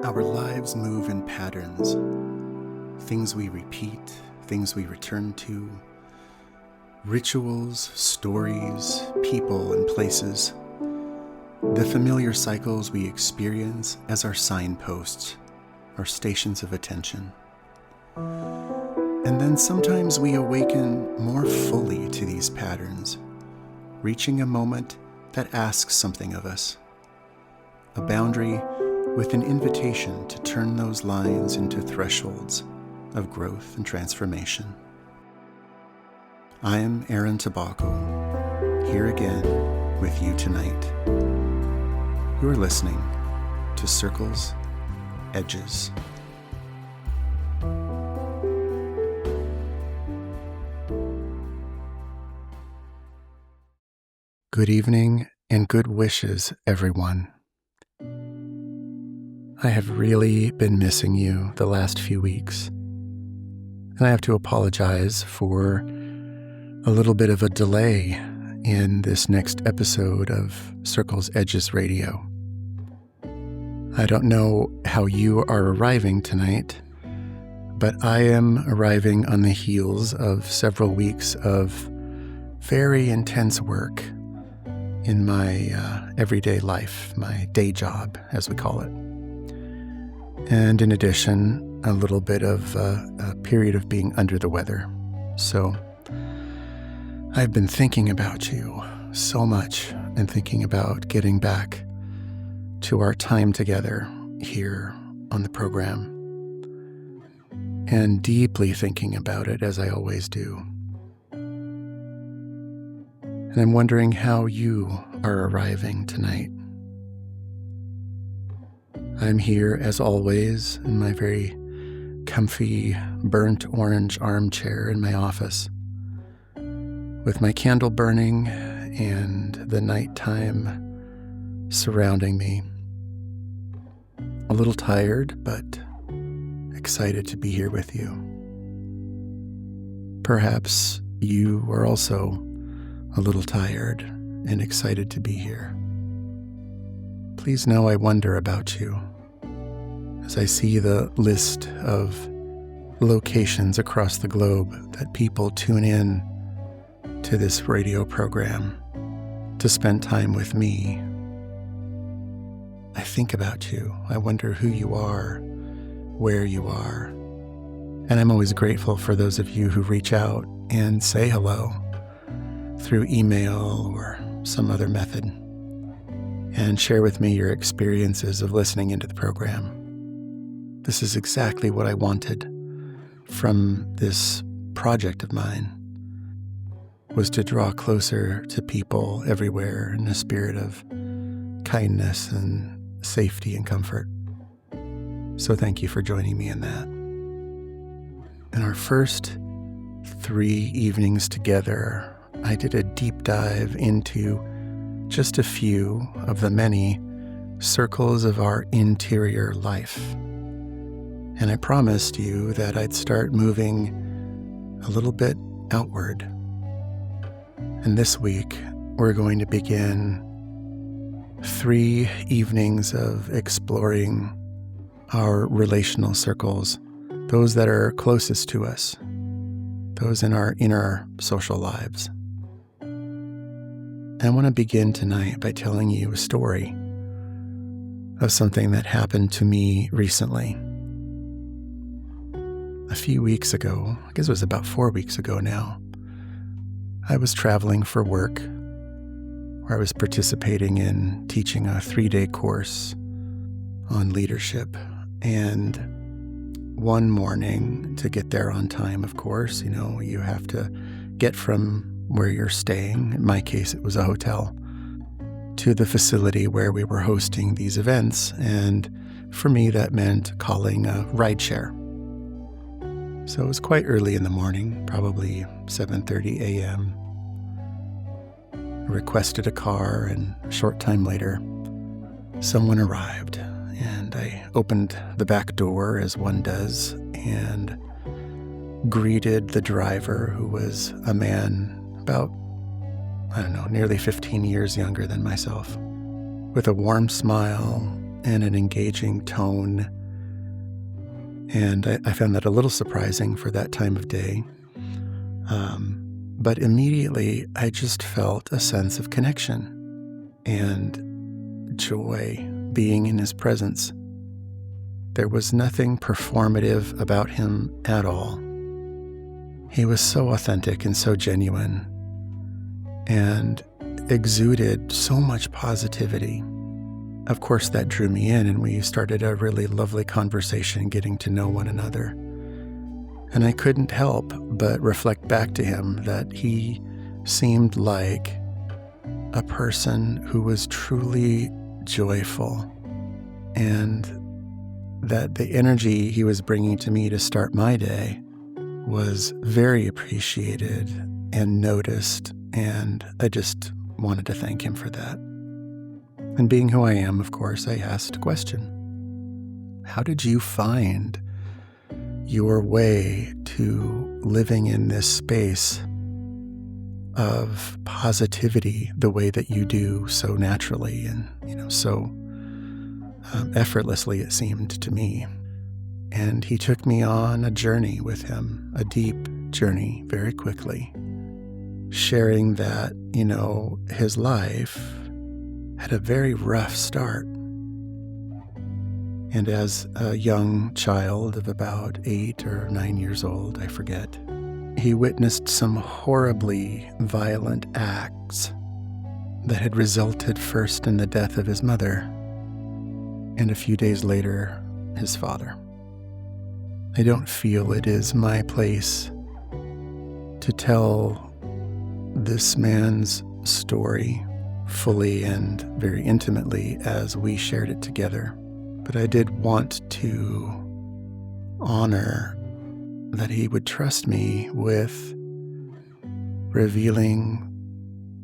Our lives move in patterns, things we repeat, things we return to, rituals, stories, people, and places. The familiar cycles we experience as our signposts, our stations of attention. And then sometimes we awaken more fully to these patterns, reaching a moment that asks something of us, a boundary with an invitation to turn those lines into thresholds of growth and transformation. I am Aaron Tobacco, here again with you tonight. You are listening to Circles, Edges. Good evening and good wishes, everyone. I have really been missing you the last few weeks, and I have to apologize for a little bit of a delay in this next episode of Circles Edges Radio. I don't know how you are arriving tonight, but I am arriving on the heels of several weeks of very intense work in my everyday life, my day job, as we call it. And in addition, a little bit of a period of being under the weather. So I've been thinking about you so much and thinking about getting back to our time together here on the program, and deeply thinking about it as I always do. And I'm wondering how you are arriving tonight. I'm here, as always, in my very comfy, burnt orange armchair in my office, with my candle burning and the nighttime surrounding me. A little tired, but excited to be here with you. Perhaps you are also a little tired and excited to be here. Please know I wonder about you as I see the list of locations across the globe that people tune in to this radio program to spend time with me. I think about you. I wonder who you are, where you are. And I'm always grateful for those of you who reach out and say hello through email or some other method, and share with me your experiences of listening into the program. This is exactly what I wanted from this project of mine, was to draw closer to people everywhere in a spirit of kindness and safety and comfort. So thank you for joining me in that. In our first 3 evenings together, I did a deep dive into just a few of the many circles of our interior life. And I promised you that I'd start moving a little bit outward. And this week, we're going to begin 3 evenings of exploring our relational circles, those that are closest to us, those in our inner social lives. I want to begin tonight by telling you a story of something that happened to me recently. A few weeks ago, I guess it was about 4 weeks ago now, I was traveling for work, where I was participating in teaching a 3-day course on leadership. And one morning, to get there on time, of course, you have to get from where you're staying, in my case it was a hotel, to the facility where we were hosting these events. And for me, that meant calling a rideshare. So it was quite early in the morning, probably 7:30 a.m. I requested a car, and a short time later, someone arrived, and I opened the back door as one does and greeted the driver, who was a man about, nearly 15 years younger than myself, with a warm smile and an engaging tone And I found that a little surprising for that time of day. But immediately I just felt a sense of connection and joy being in his presence. There was nothing performative about him at all. He was so authentic and so genuine and exuded so much positivity. Of course, that drew me in, and we started a really lovely conversation, getting to know one another. And I couldn't help but reflect back to him that he seemed like a person who was truly joyful, and that the energy he was bringing to me to start my day was very appreciated and noticed, and I just wanted to thank him for that. And being who I am, of course, I asked a question. How did you find your way to living in this space of positivity the way that you do so naturally and, so effortlessly, it seemed to me? And he took me on a journey with him, a deep journey, very quickly, sharing that, his life had a very rough start. And as a young child of about 8 or 9 years old, I forget, he witnessed some horribly violent acts that had resulted first in the death of his mother, and a few days later, his father. I don't feel it is my place to tell this man's story fully and very intimately as we shared it together. But I did want to honor that he would trust me with revealing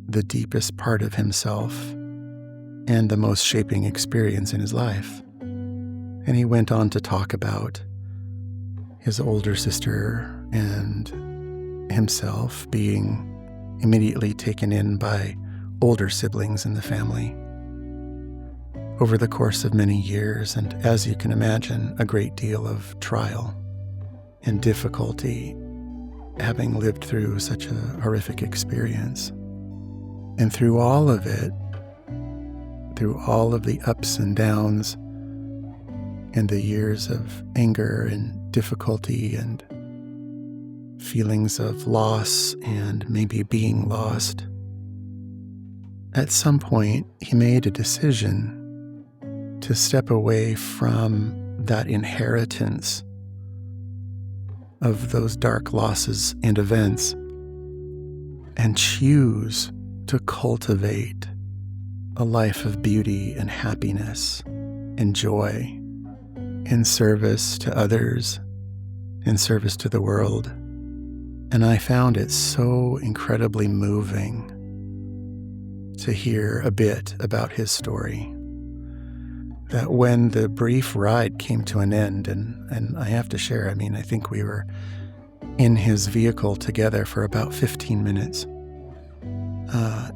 the deepest part of himself and the most shaping experience in his life. And he went on to talk about his older sister and himself being immediately taken in by older siblings in the family over the course of many years, and as you can imagine, a great deal of trial and difficulty, having lived through such a horrific experience. And through all of it, through all of the ups and downs and the years of anger and difficulty and feelings of loss and maybe being lost, at some point he made a decision to step away from that inheritance of those dark losses and events and choose to cultivate a life of beauty and happiness and joy in service to others, in service to the world. And I found it so incredibly moving to hear a bit about his story, that when the brief ride came to an end, and I have to share, I think we were in his vehicle together for about 15 minutes,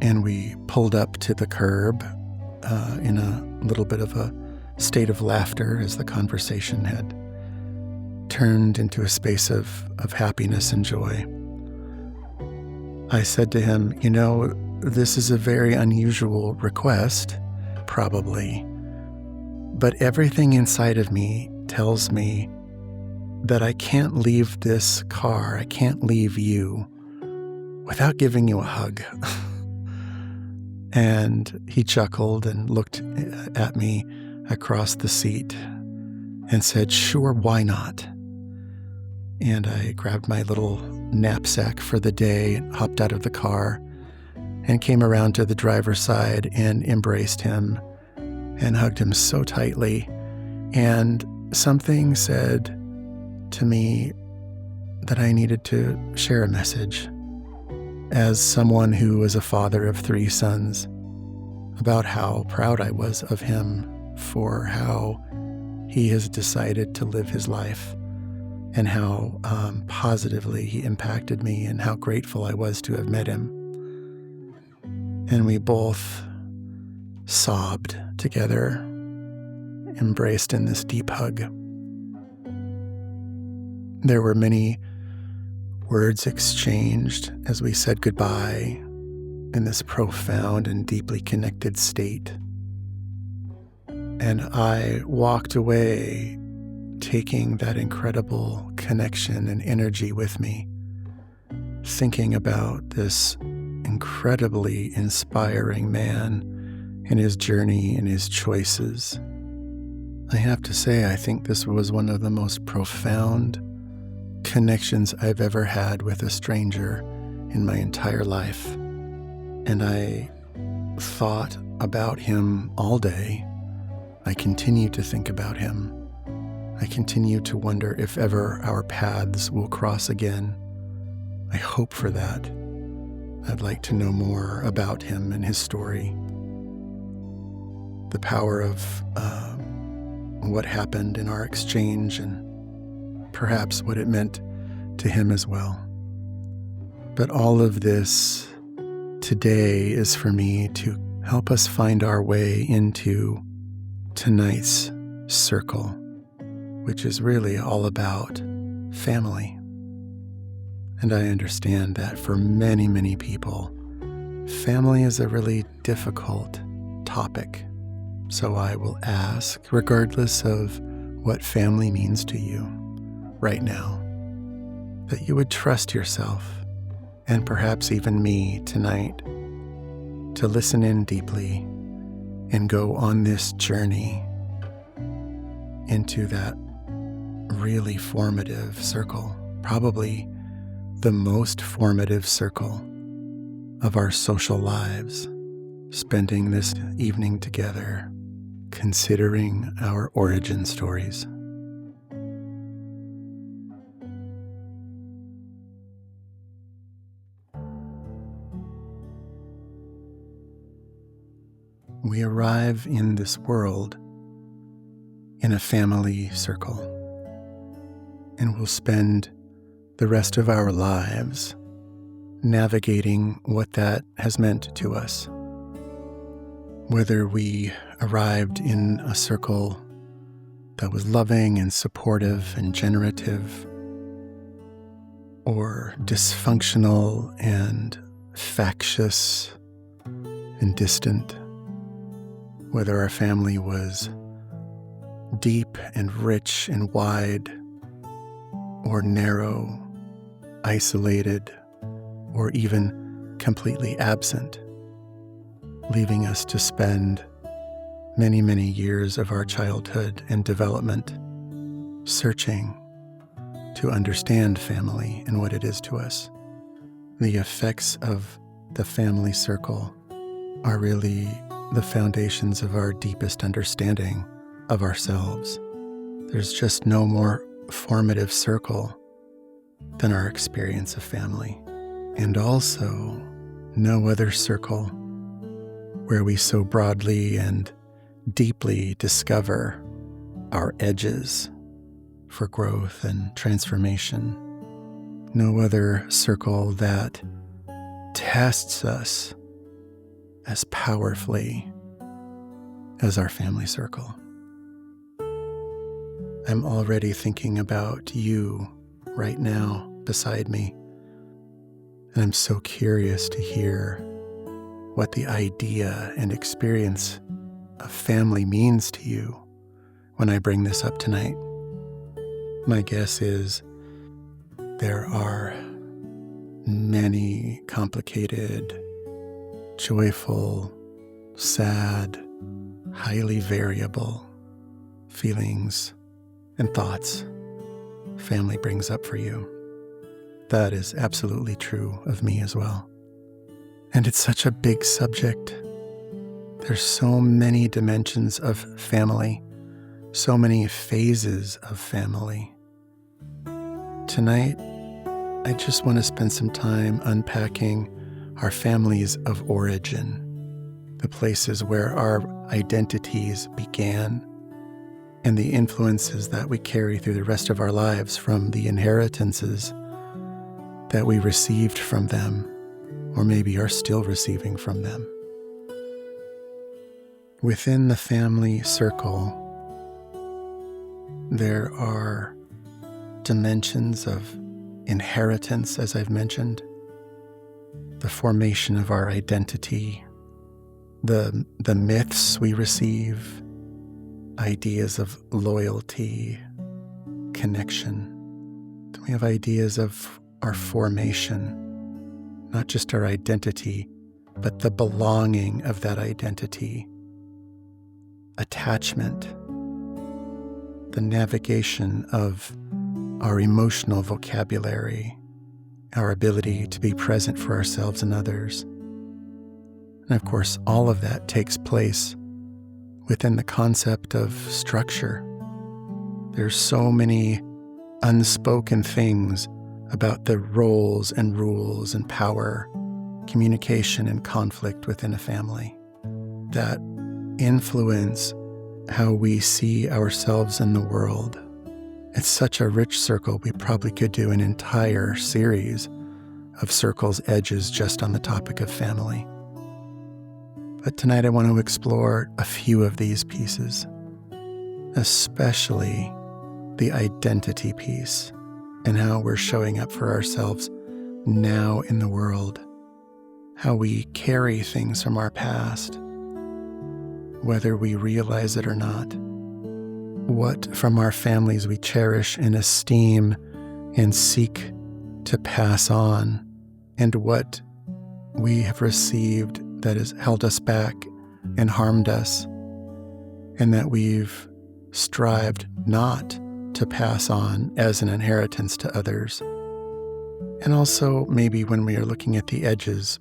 and we pulled up to the curb in a little bit of a state of laughter as the conversation had turned into a space of happiness and joy. I said to him, this is a very unusual request, probably, but everything inside of me tells me that I can't leave this car, I can't leave you without giving you a hug. And he chuckled and looked at me across the seat and said, "Sure, why not?" And I grabbed my little knapsack for the day, hopped out of the car, and came around to the driver's side and embraced him and hugged him so tightly. And something said to me that I needed to share a message as someone who was a father of 3 sons, about how proud I was of him for how he has decided to live his life and how positively he impacted me and how grateful I was to have met him. And we both sobbed together, embraced in this deep hug. There were many words exchanged as we said goodbye in this profound and deeply connected state. And I walked away taking that incredible connection and energy with me, thinking about this incredibly inspiring man and his journey and his choices. I have to say, I think this was one of the most profound connections I've ever had with a stranger in my entire life. And I thought about him all day. I continue to think about him. I continue to wonder if ever our paths will cross again. I hope for that. I'd like to know more about him and his story. The power of what happened in our exchange and perhaps what it meant to him as well. But all of this today is for me to help us find our way into tonight's circle, which is really all about family. And I understand that for many, many people, family is a really difficult topic. So I will ask, regardless of what family means to you right now, that you would trust yourself, and perhaps even me tonight, to listen in deeply and go on this journey into that really formative circle, probably the most formative circle of our social lives, spending this evening together, considering our origin stories. We arrive in this world in a family circle, and we'll spend the rest of our lives navigating what that has meant to us. Whether we arrived in a circle that was loving and supportive and generative, or dysfunctional and factious and distant, whether our family was deep and rich and wide, or narrow, isolated, or even completely absent, leaving us to spend many, many years of our childhood and development searching to understand family and what it is to us. The effects of the family circle are really the foundations of our deepest understanding of ourselves. There's just no more formative circle than our experience of family, and also no other circle where we so broadly and deeply discover our edges for growth and transformation. No other circle that tests us as powerfully as our family circle. I'm already thinking about you right now beside me, and I'm so curious to hear what the idea and experience of family means to you when I bring this up tonight. My guess is there are many complicated, joyful, sad, highly variable feelings and thoughts family brings up for you. That is absolutely true of me as well. And it's such a big subject. There's so many dimensions of family, so many phases of family. Tonight, I just want to spend some time unpacking our families of origin, the places where our identities began, and the influences that we carry through the rest of our lives from the inheritances that we received from them, or maybe are still receiving from them. Within the family circle, there are dimensions of inheritance, as I've mentioned, the formation of our identity, the myths we receive, ideas of loyalty, connection. Then we have ideas of our formation, not just our identity, but the belonging of that identity, attachment, the navigation of our emotional vocabulary, our ability to be present for ourselves and others. And of course, all of that takes place within the concept of structure. There's so many unspoken things about the roles and rules and power, communication and conflict within a family that influence how we see ourselves in the world. It's such a rich circle, we probably could do an entire series of Circle's Edges just on the topic of family. But tonight I want to explore a few of these pieces, especially the identity piece and how we're showing up for ourselves now in the world, how we carry things from our past, whether we realize it or not, what from our families we cherish and esteem and seek to pass on, and what we have received that has held us back and harmed us, and that we've strived not to pass on as an inheritance to others. And also, maybe when we are looking at the edges,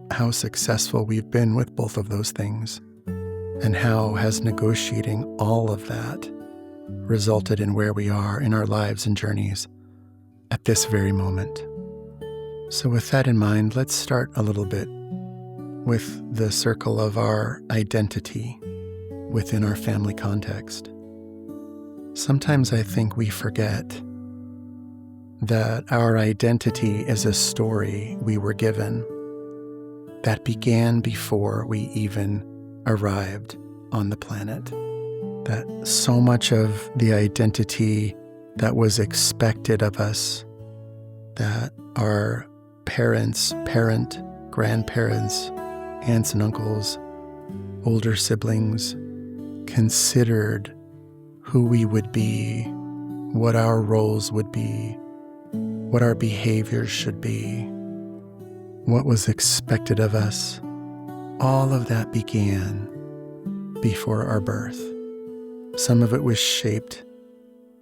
how successful we've been with both of those things, and how has negotiating all of that resulted in where we are in our lives and journeys at this very moment. So with that in mind, let's start a little bit with the circle of our identity within our family context. Sometimes I think we forget that our identity is a story we were given that began before we even arrived on the planet. That so much of the identity that was expected of us, that our parents, grandparents, aunts and uncles, older siblings considered who we would be, what our roles would be, what our behaviors should be, what was expected of us. All of that began before our birth. Some of it was shaped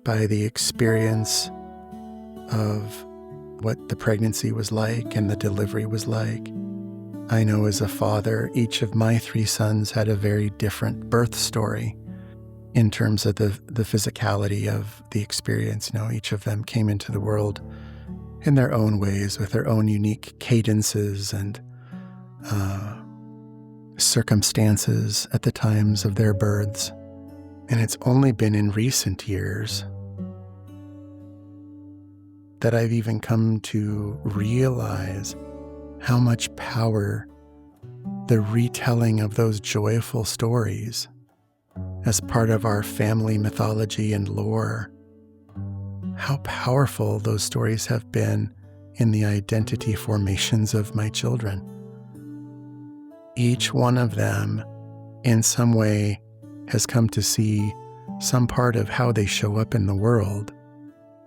by the experience of what the pregnancy was like and the delivery was like. I know as a father, each of my 3 sons had a very different birth story in terms of the physicality of the experience. You know, each of them came into the world in their own ways with their own unique cadences and circumstances at the times of their births. And it's only been in recent years that I've even come to realize how much power the retelling of those joyful stories as part of our family mythology and lore, how powerful those stories have been in the identity formations of my children. Each one of them, in some way, has come to see some part of how they show up in the world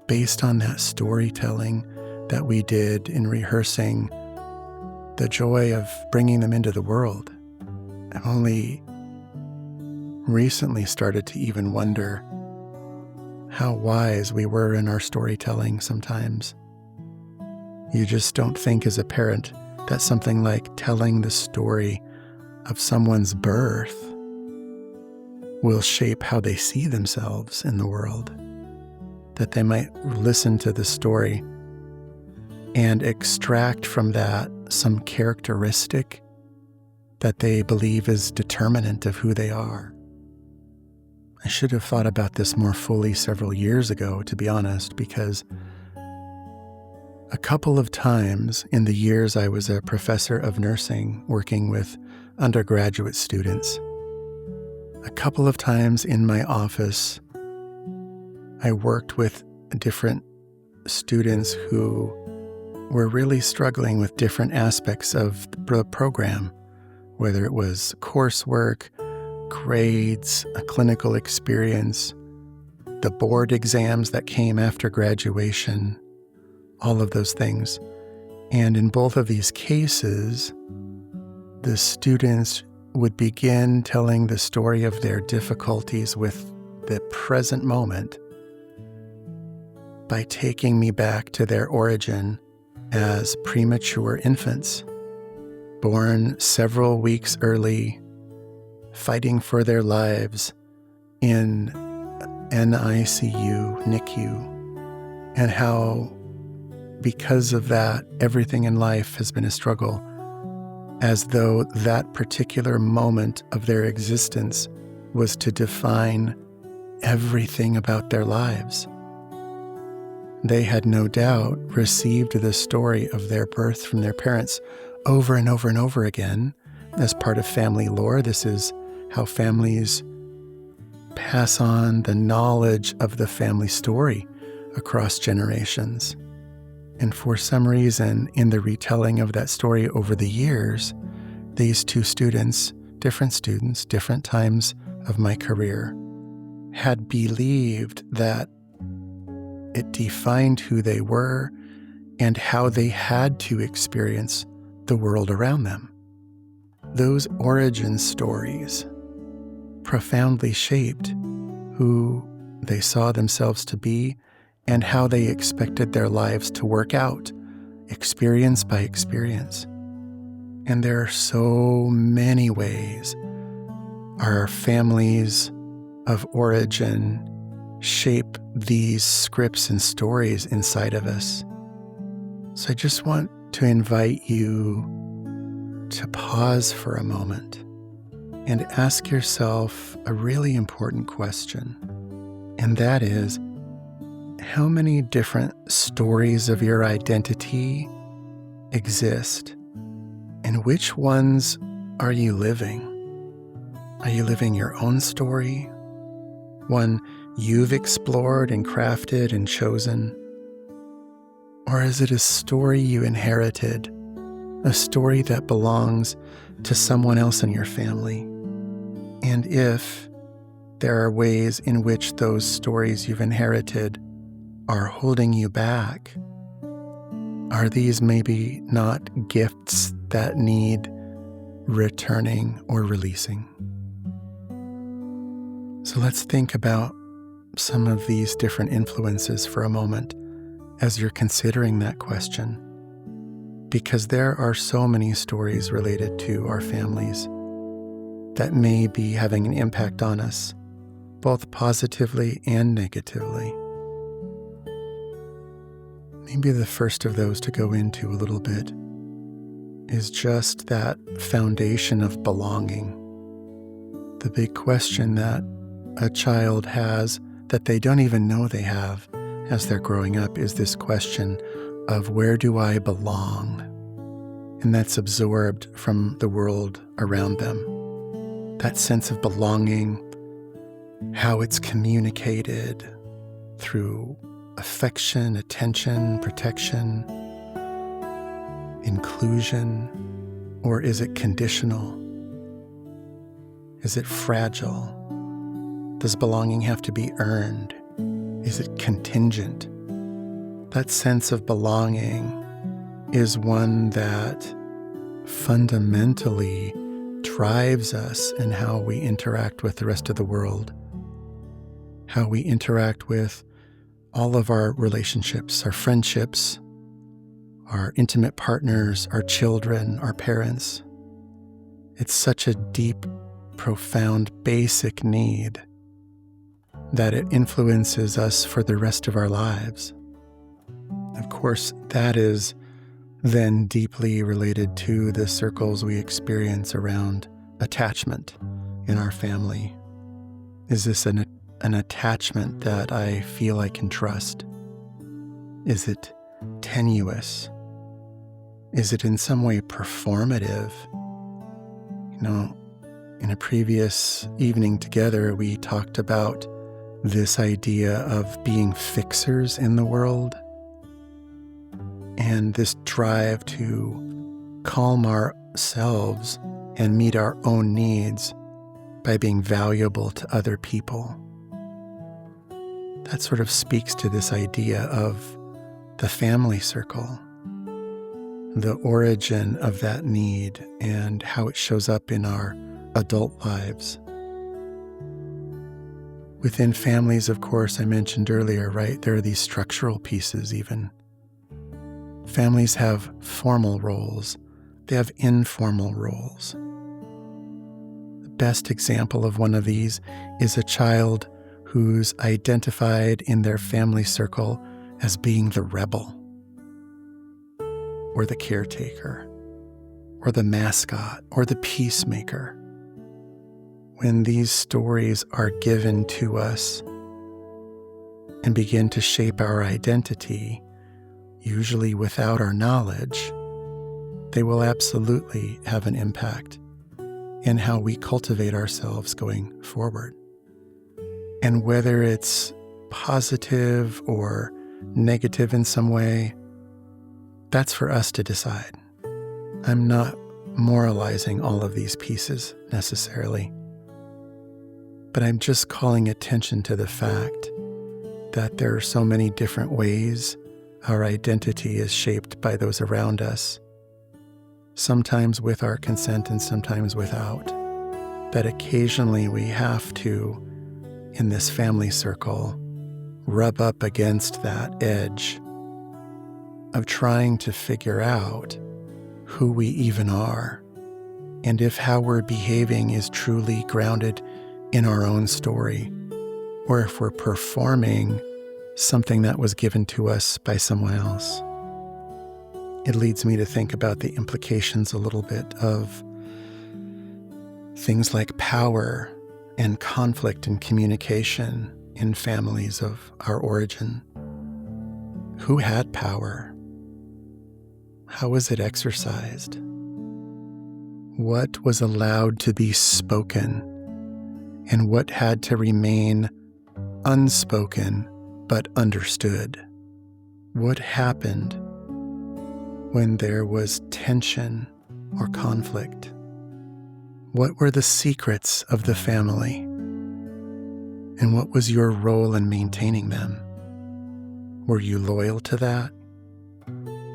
based on that storytelling that we did in rehearsing the joy of bringing them into the world. I've only recently started to even wonder how wise we were in our storytelling sometimes. You just don't think as a parent that something like telling the story of someone's birth will shape how they see themselves in the world. That they might listen to the story and extract from that some characteristic that they believe is determinant of who they are. I should have thought about this more fully several years ago, to be honest, because a couple of times in the years I was a professor of nursing working with undergraduate students, a couple of times in my office, I worked with different students who were really struggling with different aspects of the program, whether it was coursework, grades, a clinical experience, the board exams that came after graduation, all of those things. And in both of these cases, the students would begin telling the story of their difficulties with the present moment by taking me back to their origin as premature infants, born several weeks early, fighting for their lives in NICU, NICU, and how, because of that, everything in life has been a struggle, as though that particular moment of their existence was to define everything about their lives. They had no doubt received the story of their birth from their parents over and over and over again as part of family lore. This is how families pass on the knowledge of the family story across generations. And for some reason, in the retelling of that story over the years, these two students, different times of my career, had believed that it defined who they were and how they had to experience the world around them. Those origin stories profoundly shaped who they saw themselves to be and how they expected their lives to work out, experience by experience. And there are so many ways our families of origin shape these scripts and stories inside of us. So I just want to invite you to pause for a moment and ask yourself a really important question. And that is, how many different stories of your identity exist? And which ones are you living? Are you living your own story? One you've explored and crafted and chosen? Or is it a story you inherited, a story that belongs to someone else in your family? And if there are ways in which those stories you've inherited are holding you back, are these maybe not gifts that need returning or releasing? So let's think about some of these different influences for a moment as you're considering that question, because there are so many stories related to our families that may be having an impact on us, both positively and negatively. Maybe the first of those to go into a little bit is just that foundation of belonging. The big question that a child has that they don't even know they have as they're growing up is this question of, where do I belong? And that's absorbed from the world around them. That sense of belonging, how it's communicated through affection, attention, protection, inclusion, or is it conditional? Is it fragile? Does belonging have to be earned? Is it contingent? That sense of belonging is one that fundamentally drives us in how we interact with the rest of the world, how we interact with all of our relationships, our friendships, our intimate partners, our children, our parents. It's such a deep, profound, basic need that it influences us for the rest of our lives. Of course, that is then deeply related to the circles we experience around attachment in our family. Is this an attachment that I feel I can trust? Is it tenuous? Is it in some way performative? In a previous evening together, we talked about this idea of being fixers in the world, and this drive to calm ourselves and meet our own needs by being valuable to other people. That sort of speaks to this idea of the family circle, the origin of that need and how it shows up in our adult lives. Within families, of course, I mentioned earlier, right, there are these structural pieces even. Families have formal roles. They have informal roles. The best example of one of these is a child who's identified in their family circle as being the rebel, or the caretaker, or the mascot, or the peacemaker. When these stories are given to us and begin to shape our identity, usually without our knowledge, they will absolutely have an impact in how we cultivate ourselves going forward. And whether it's positive or negative in some way, that's for us to decide. I'm not moralizing all of these pieces necessarily, but I'm just calling attention to the fact that there are so many different ways our identity is shaped by those around us, sometimes with our consent and sometimes without, that occasionally we have to, in this family circle, rub up against that edge of trying to figure out who we even are, and if how we're behaving is truly grounded in our own story, or if we're performing something that was given to us by someone else. It leads me to think about the implications a little bit of things like power and conflict and communication in families of our origin. Who had power? How was it exercised? What was allowed to be spoken, and what had to remain unspoken but understood? What happened when there was tension or conflict? What were the secrets of the family? And what was your role in maintaining them? Were you loyal to that?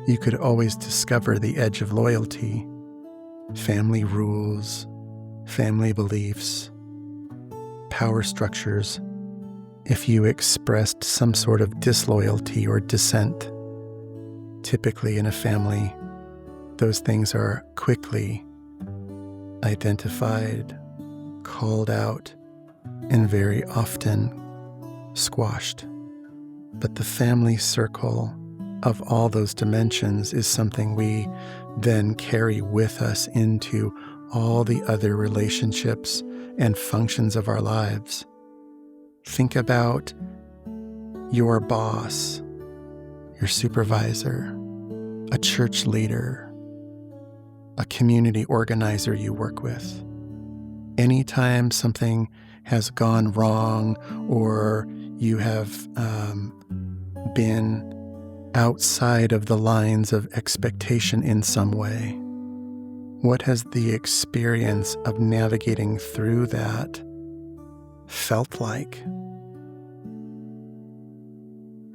You could always discover the edge of loyalty, family rules, family beliefs, power structures, if you expressed some sort of disloyalty or dissent. Typically in a family, those things are quickly identified, called out, and very often squashed. But the family circle of all those dimensions is something we then carry with us into all the other relationships and functions of our lives. Think about your boss, your supervisor, a church leader, a community organizer you work with. Anytime something has gone wrong or you have been outside of the lines of expectation in some way, what has the experience of navigating through that felt like?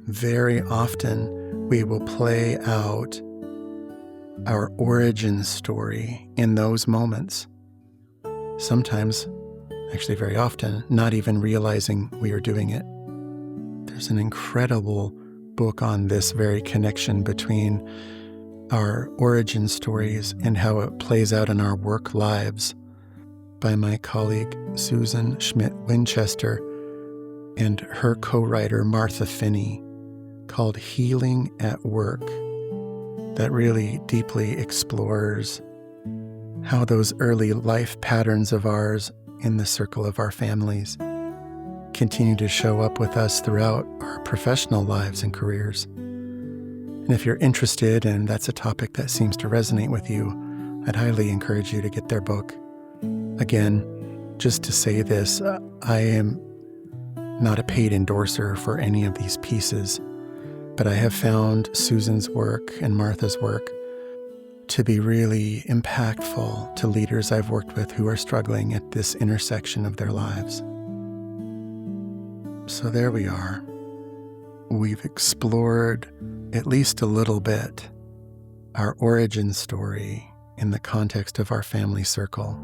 Very often we will play out our origin story in those moments. Sometimes, actually very often, not even realizing we are doing it. There's an incredible book on this very connection between our origin stories and how it plays out in our work lives by my colleague Susan Schmidt-Winchester and her co-writer Martha Finney, called Healing at Work, that really deeply explores how those early life patterns of ours in the circle of our families continue to show up with us throughout our professional lives and careers. And if you're interested and that's a topic that seems to resonate with you, I'd highly encourage you to get their book. Again, just to say this, I am not a paid endorser for any of these pieces, but I have found Susan's work and Martha's work to be really impactful to leaders I've worked with who are struggling at this intersection of their lives. So there we are. We've explored at least a little bit our origin story in the context of our family circle.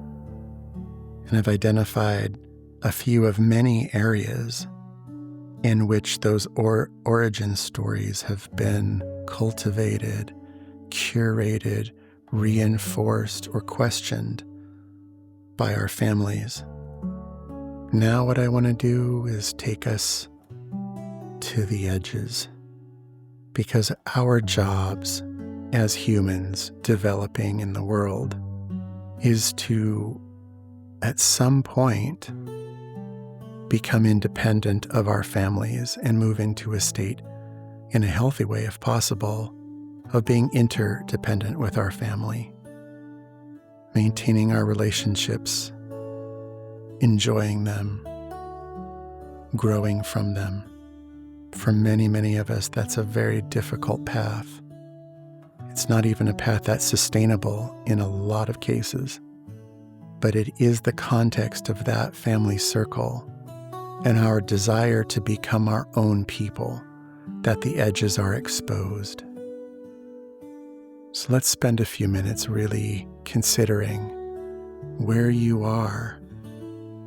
And I've identified a few of many areas in which those origin stories have been cultivated, curated, reinforced, or questioned by our families. Now what I want to do is take us to the edges, because our jobs as humans developing in the world is to, at some point, become independent of our families and move into a state, in a healthy way if possible, of being interdependent with our family, maintaining our relationships, enjoying them, growing from them. For many, many of us, that's a very difficult path. It's not even a path that's sustainable in a lot of cases, but it is the context of that family circle and our desire to become our own people that the edges are exposed. So let's spend a few minutes really considering where you are,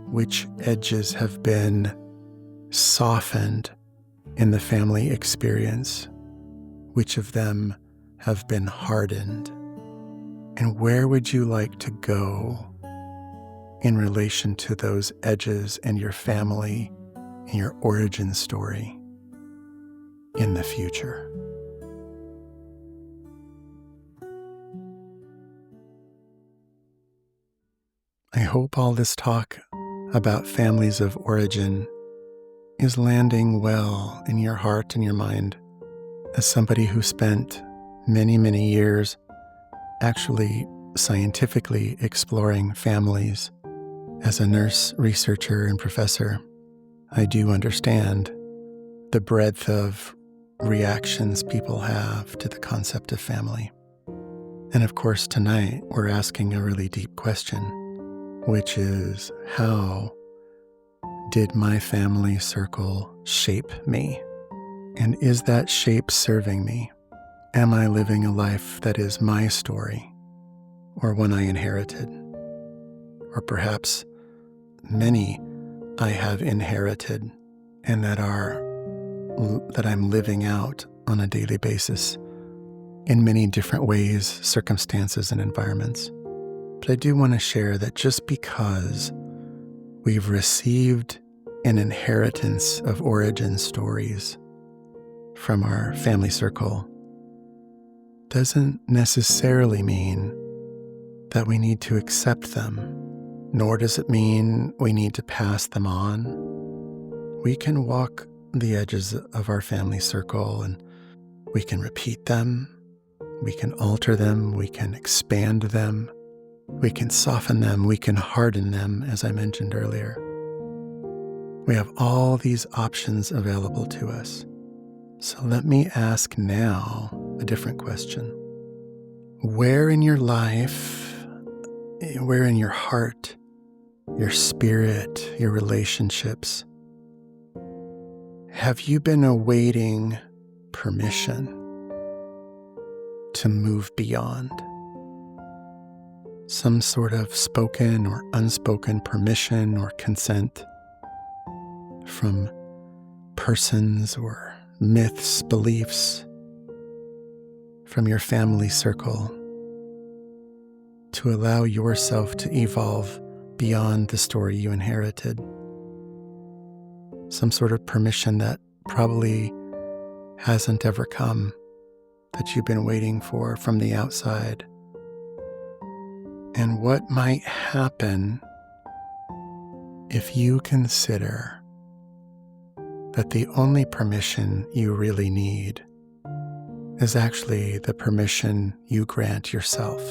which edges have been softened in the family experience, which of them have been hardened, and where would you like to go in relation to those edges and your family and your origin story in the future? I hope all this talk about families of origin is landing well in your heart and your mind. As somebody who spent many, many years actually scientifically exploring families as a nurse, researcher, and professor, I do understand the breadth of reactions people have to the concept of family. And of course, tonight we're asking a really deep question, which is, how did my family circle shape me? And is that shape serving me? Am I living a life that is my story, or one I inherited? Or perhaps many I have inherited and that I'm living out on a daily basis in many different ways, circumstances, and environments. But I do want to share that just because we've received an inheritance of origin stories from our family circle doesn't necessarily mean that we need to accept them, nor does it mean we need to pass them on. We can walk the edges of our family circle and we can repeat them, we can alter them, we can expand them, we can soften them, we can harden them, as I mentioned earlier. We have all these options available to us. So let me ask now a different question. Where in your life, where in your heart, your spirit, your relationships, have you been awaiting permission to move beyond? Some sort of spoken or unspoken permission or consent from persons or myths, beliefs from your family circle to allow yourself to evolve beyond the story you inherited. Some sort of permission that probably hasn't ever come, that you've been waiting for from the outside. And what might happen if you consider that the only permission you really need is actually the permission you grant yourself?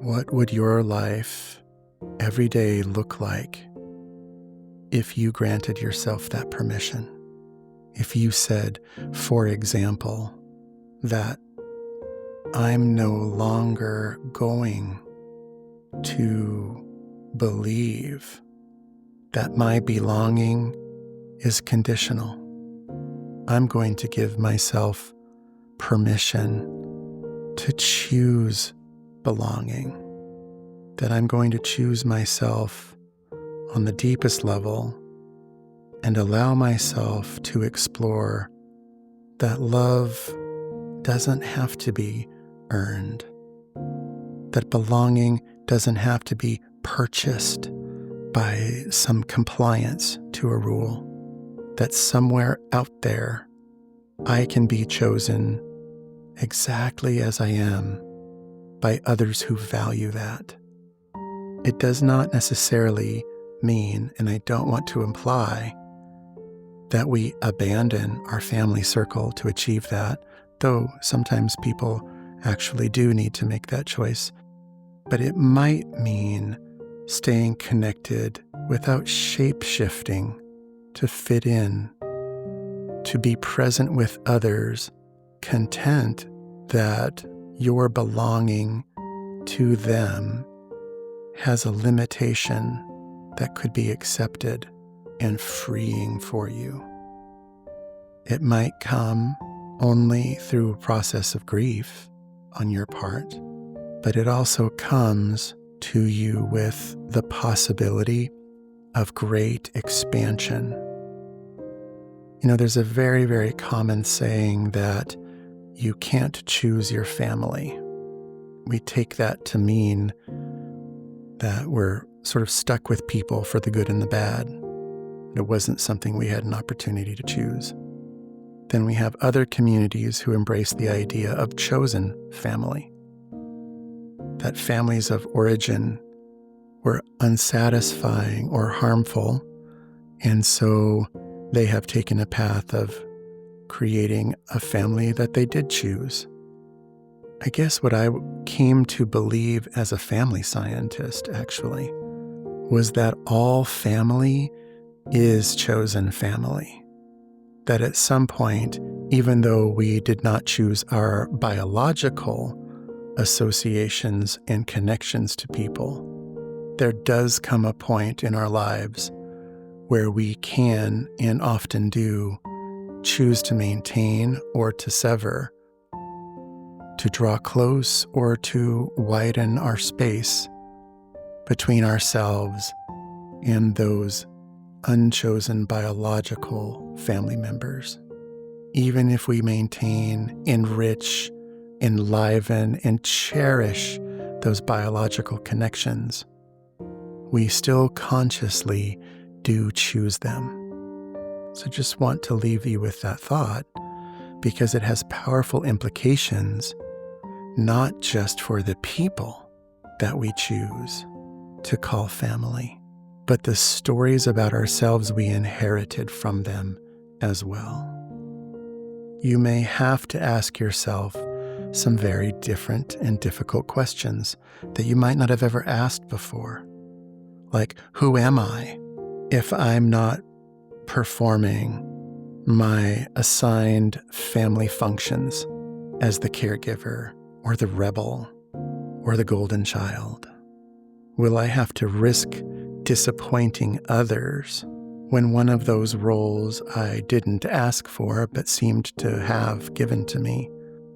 What would your life every day look like if you granted yourself that permission. If you said, for example, that I'm no longer going to believe that my belonging is conditional. I'm going to give myself permission to choose belonging, that I'm going to choose myself on the deepest level and allow myself to explore that love doesn't have to be earned, that belonging doesn't have to be purchased by some compliance to a rule, that somewhere out there I can be chosen exactly as I am by others who value that. It does not necessarily mean, and I don't want to imply, that we abandon our family circle to achieve that, though sometimes people actually do need to make that choice. But it might mean staying connected without shape-shifting to fit in, to be present with others, content that your belonging to them has a limitation that could be accepted and freeing for you. It might come only through a process of grief on your part, but it also comes to you with the possibility of great expansion. You know, there's a very, very common saying that you can't choose your family. We take that to mean that we're sort of stuck with people for the good and the bad. It wasn't something we had an opportunity to choose. Then we have other communities who embrace the idea of chosen family, that families of origin were unsatisfying or harmful, and so they have taken a path of creating a family that they did choose. I guess what I came to believe as a family scientist, actually, was that all family is chosen family. That at some point, even though we did not choose our biological associations and connections to people, there does come a point in our lives where we can, and often do, choose to maintain or to sever, to draw close or to widen our space between ourselves and those unchosen biological family members. Even if we maintain, enrich, enliven, and cherish those biological connections, we still consciously do choose them. So just want to leave you with that thought, because it has powerful implications, not just for the people that we choose to call family, but the stories about ourselves we inherited from them as well. You may have to ask yourself some very different and difficult questions that you might not have ever asked before. Like, who am I if I'm not performing my assigned family functions as the caregiver or the rebel or the golden child? Will I have to risk disappointing others when one of those roles I didn't ask for but seemed to have given to me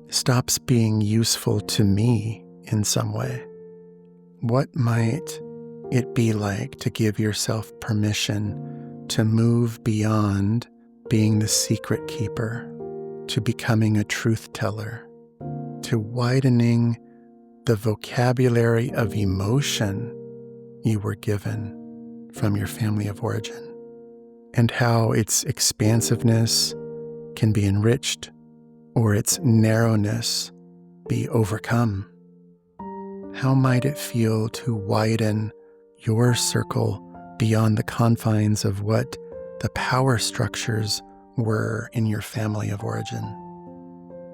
stops being useful to me in some way? What might it be like to give yourself permission to move beyond being the secret keeper, to becoming a truth teller, to widening the vocabulary of emotion you were given from your family of origin, and how its expansiveness can be enriched or its narrowness be overcome? How might it feel to widen your circle beyond the confines of what the power structures were in your family of origin?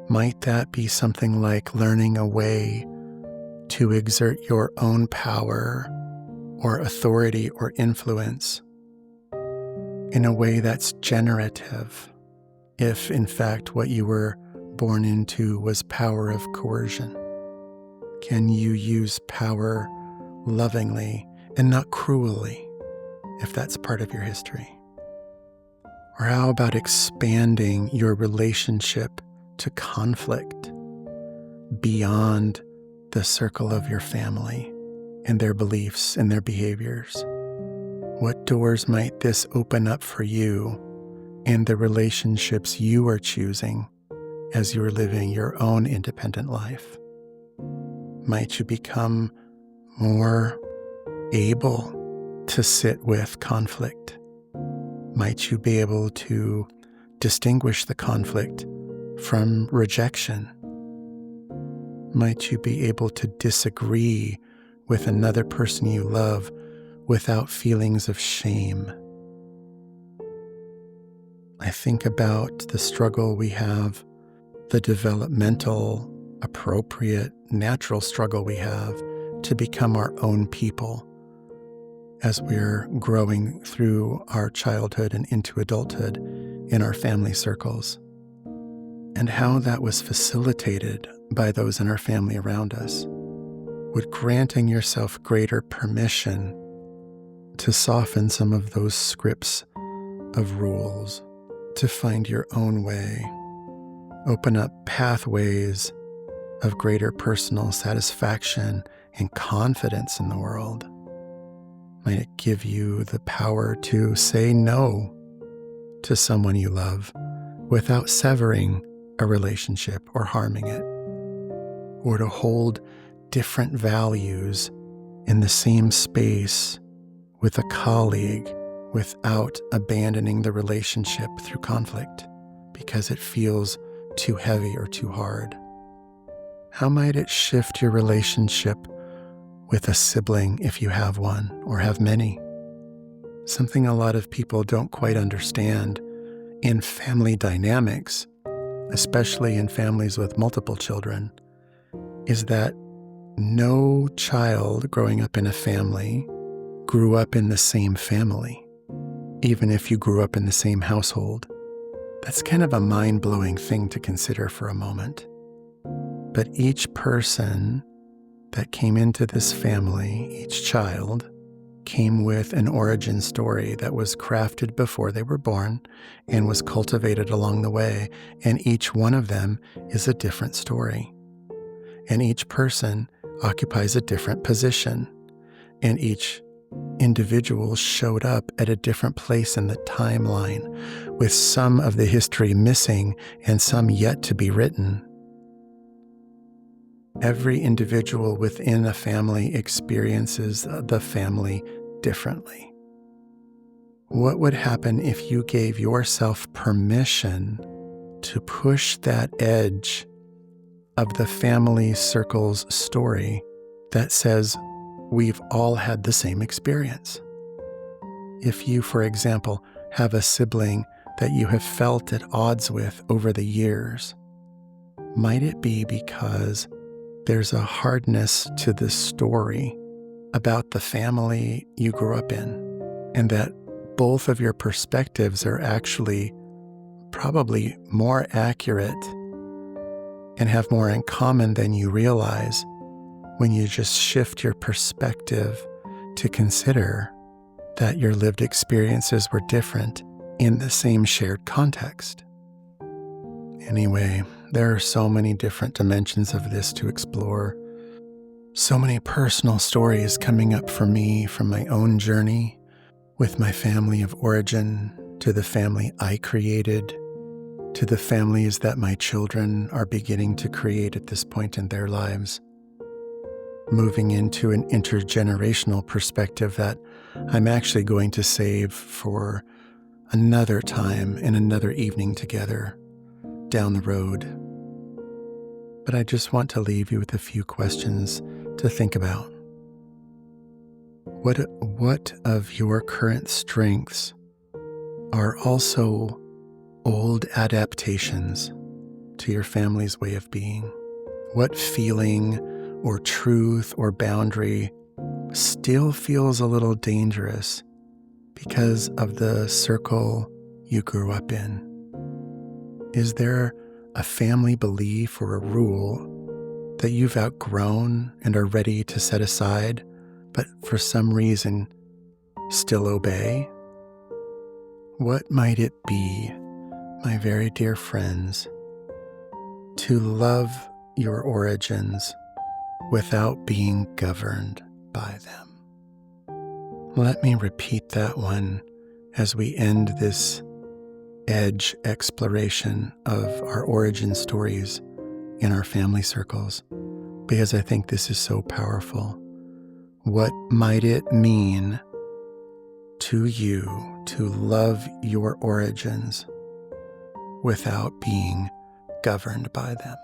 Might that be something like learning a way to exert your own power or authority or influence in a way that's generative, if in fact what you were born into was power of coercion? Can you use power lovingly and not cruelly, if that's part of your history? Or how about expanding your relationship to conflict beyond the circle of your family and their beliefs and their behaviors? What doors might this open up for you and the relationships you are choosing as you're living your own independent life? Might you become more able to sit with conflict? Might you be able to distinguish the conflict from rejection? Might you be able to disagree with another person you love without feelings of shame? I think about the struggle we have, the developmental, appropriate, natural struggle we have to become our own people as we're growing through our childhood and into adulthood in our family circles, and how that was facilitated by those in our family around us. Would granting yourself greater permission to soften some of those scripts of rules, to find your own way, open up pathways of greater personal satisfaction and confidence in the world? Might it give you the power to say no to someone you love without severing a relationship or harming it, or to hold different values in the same space with a colleague without abandoning the relationship through conflict because it feels too heavy or too hard? How might it shift your relationship with a sibling if you have one or have many? Something a lot of people don't quite understand in family dynamics, especially in families with multiple children, is that no child growing up in a family grew up in the same family, even if you grew up in the same household. That's kind of a mind-blowing thing to consider for a moment. But each person that came into this family, each child, came with an origin story that was crafted before they were born and was cultivated along the way, and each one of them is a different story. And each person occupies a different position, and each individual showed up at a different place in the timeline, with some of the history missing and some yet to be written. Every individual within a family experiences the family differently. What would happen if you gave yourself permission to push that edge of the family circle's story that says we've all had the same experience? If you, for example, have a sibling that you have felt at odds with over the years, might it be because there's a hardness to this story about the family you grew up in, and that both of your perspectives are actually probably more accurate and have more in common than you realize when you just shift your perspective to consider that your lived experiences were different in the same shared context? Anyway, there are so many different dimensions of this to explore. So many personal stories coming up for me from my own journey with my family of origin, to the family I created, to the families that my children are beginning to create at this point in their lives. Moving into an intergenerational perspective that I'm actually going to save for another time and another evening together down the road. But I just want to leave you with a few questions to think about. What of your current strengths are also old adaptations to your family's way of being? What feeling or truth or boundary still feels a little dangerous because of the circle you grew up in? Is there a family belief or a rule that you've outgrown and are ready to set aside, but for some reason still obey? What might it be, my very dear friends, to love your origins without being governed by them? Let me repeat that one as we end this edge exploration of our origin stories in our family circles, because I think this is so powerful. What might it mean to you to love your origins without being governed by them?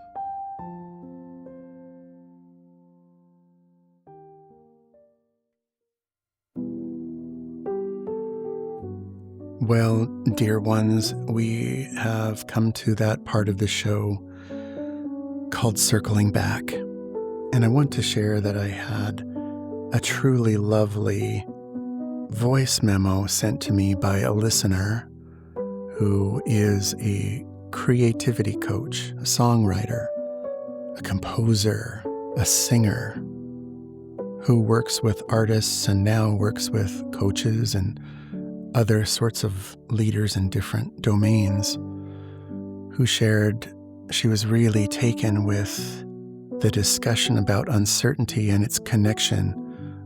Well, dear ones, we have come to that part of the show called Circling Back. And I want to share that I had a truly lovely voice memo sent to me by a listener who is a creativity coach, a songwriter, a composer, a singer, who works with artists and now works with coaches and other sorts of leaders in different domains, who shared she was really taken with the discussion about uncertainty and its connection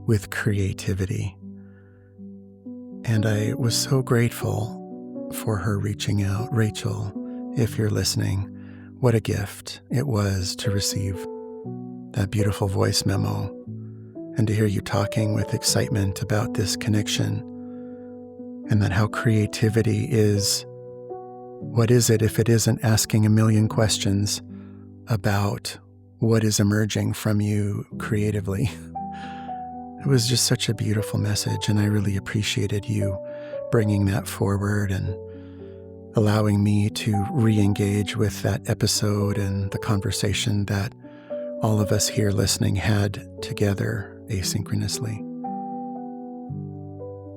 with creativity. And I was so grateful for her reaching out. Rachel, if you're listening, what a gift it was to receive that beautiful voice memo and to hear you talking with excitement about this connection. And that how creativity is, what is it if it isn't asking a million questions about what is emerging from you creatively? It was just such a beautiful message, and I really appreciated you bringing that forward and allowing me to re-engage with that episode and the conversation that all of us here listening had together asynchronously.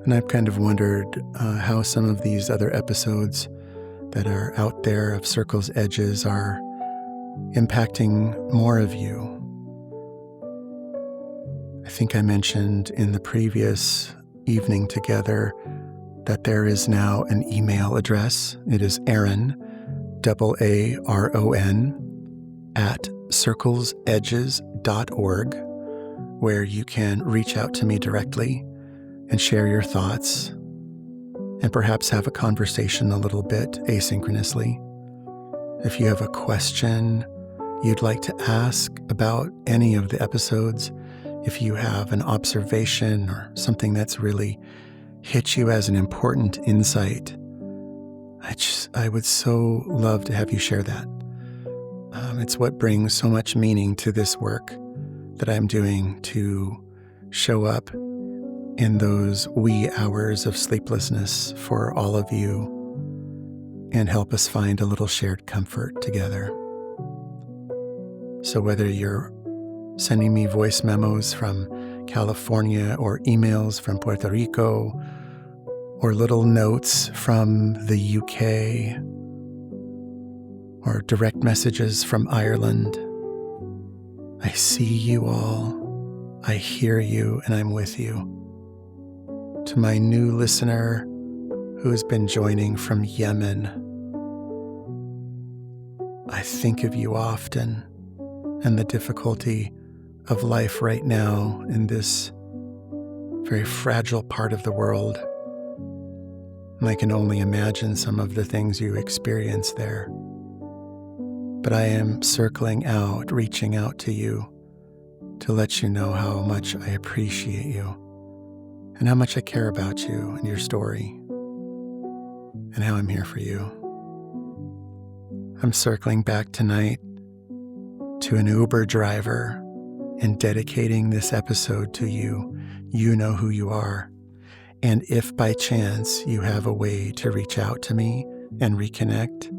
And I've kind of wondered how some of these other episodes that are out there of Circle's Edges are impacting more of you. I think I mentioned in the previous evening together that there is now an email address. It is Aaron, AARON, at circlesedges.org, where you can reach out to me directly and share your thoughts, and perhaps have a conversation a little bit asynchronously. If you have a question you'd like to ask about any of the episodes, if you have an observation or something that's really hit you as an important insight, I would so love to have you share that. It's what brings so much meaning to this work that I'm doing, to show up in those wee hours of sleeplessness for all of you and help us find a little shared comfort together. So whether you're sending me voice memos from California or emails from Puerto Rico or little notes from the UK or direct messages from Ireland, I see you all, I hear you, and I'm with you. To my new listener who has been joining from Yemen, I think of you often and the difficulty of life right now in this very fragile part of the world. And I can only imagine some of the things you experience there. But I am circling out, reaching out to you to let you know how much I appreciate you and how much I care about you and your story and how I'm here for you. I'm circling back tonight to an Uber driver and dedicating this episode to you. You know who you are. And if by chance you have a way to reach out to me and reconnect,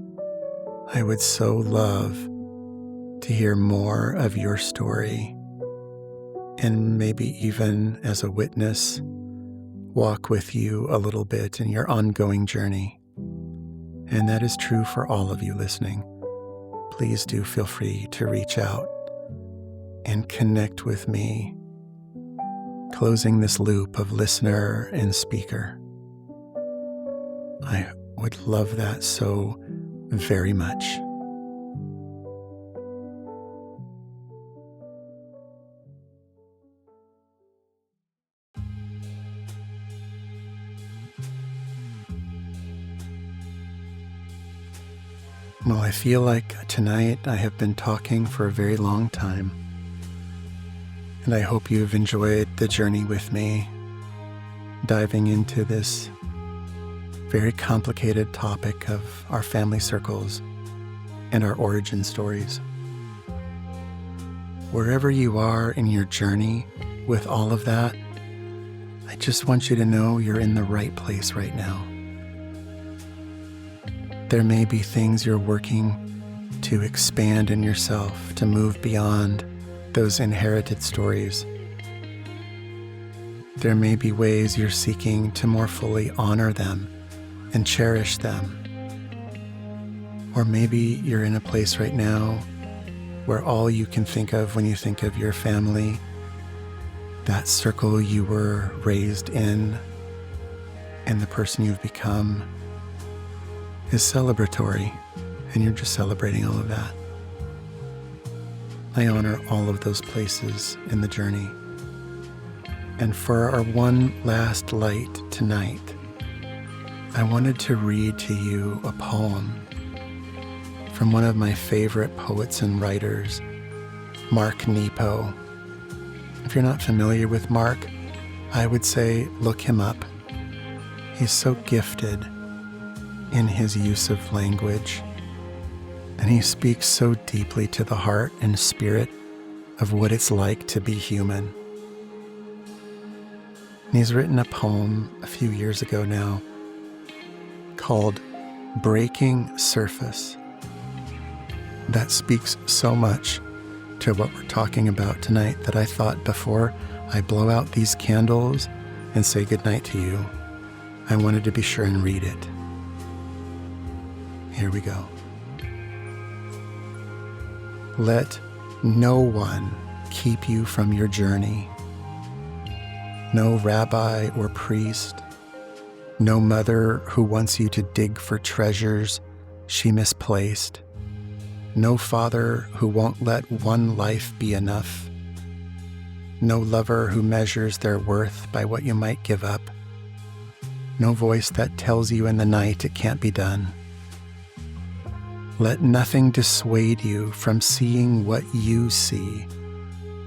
I would so love to hear more of your story, and maybe even as a witness, walk with you a little bit in your ongoing journey. And that is true for all of you listening. Please do feel free to reach out and connect with me, closing this loop of listener and speaker. I would love that so very much. Well, I feel like tonight I have been talking for a very long time, and I hope you've enjoyed the journey with me, diving into this very complicated topic of our family circles and our origin stories. Wherever you are in your journey with all of that, I just want you to know you're in the right place right now. There may be things you're working to expand in yourself, to move beyond those inherited stories. There may be ways you're seeking to more fully honor them and cherish them. Or maybe you're in a place right now where all you can think of when you think of your family, that circle you were raised in, and the person you've become, is celebratory, and you're just celebrating all of that. I honor all of those places in the journey. And for our one last light tonight, I wanted to read to you a poem from one of my favorite poets and writers, Mark Nepo. If you're not familiar with Mark, I would say look him up. He's so gifted in his use of language, and he speaks so deeply to the heart and spirit of what it's like to be human. And he's written a poem a few years ago now called Breaking Surface that speaks so much to what we're talking about tonight that I thought before I blow out these candles and say goodnight to you, I wanted to be sure and read it. Here we go. Let no one keep you from your journey. No rabbi or priest, no mother who wants you to dig for treasures she misplaced, no father who won't let one life be enough, no lover who measures their worth by what you might give up, no voice that tells you in the night it can't be done. Let nothing dissuade you from seeing what you see,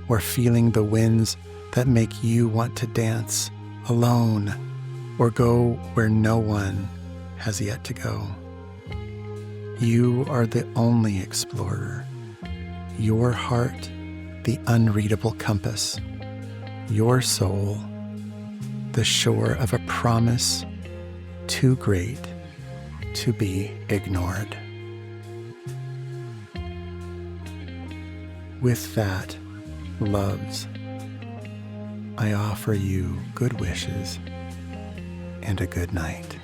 or feeling the winds that make you want to dance alone, or go where no one has yet to go. You are the only explorer, your heart the unreadable compass, your soul the shore of a promise too great to be ignored. With that, loves, I offer you good wishes and a good night.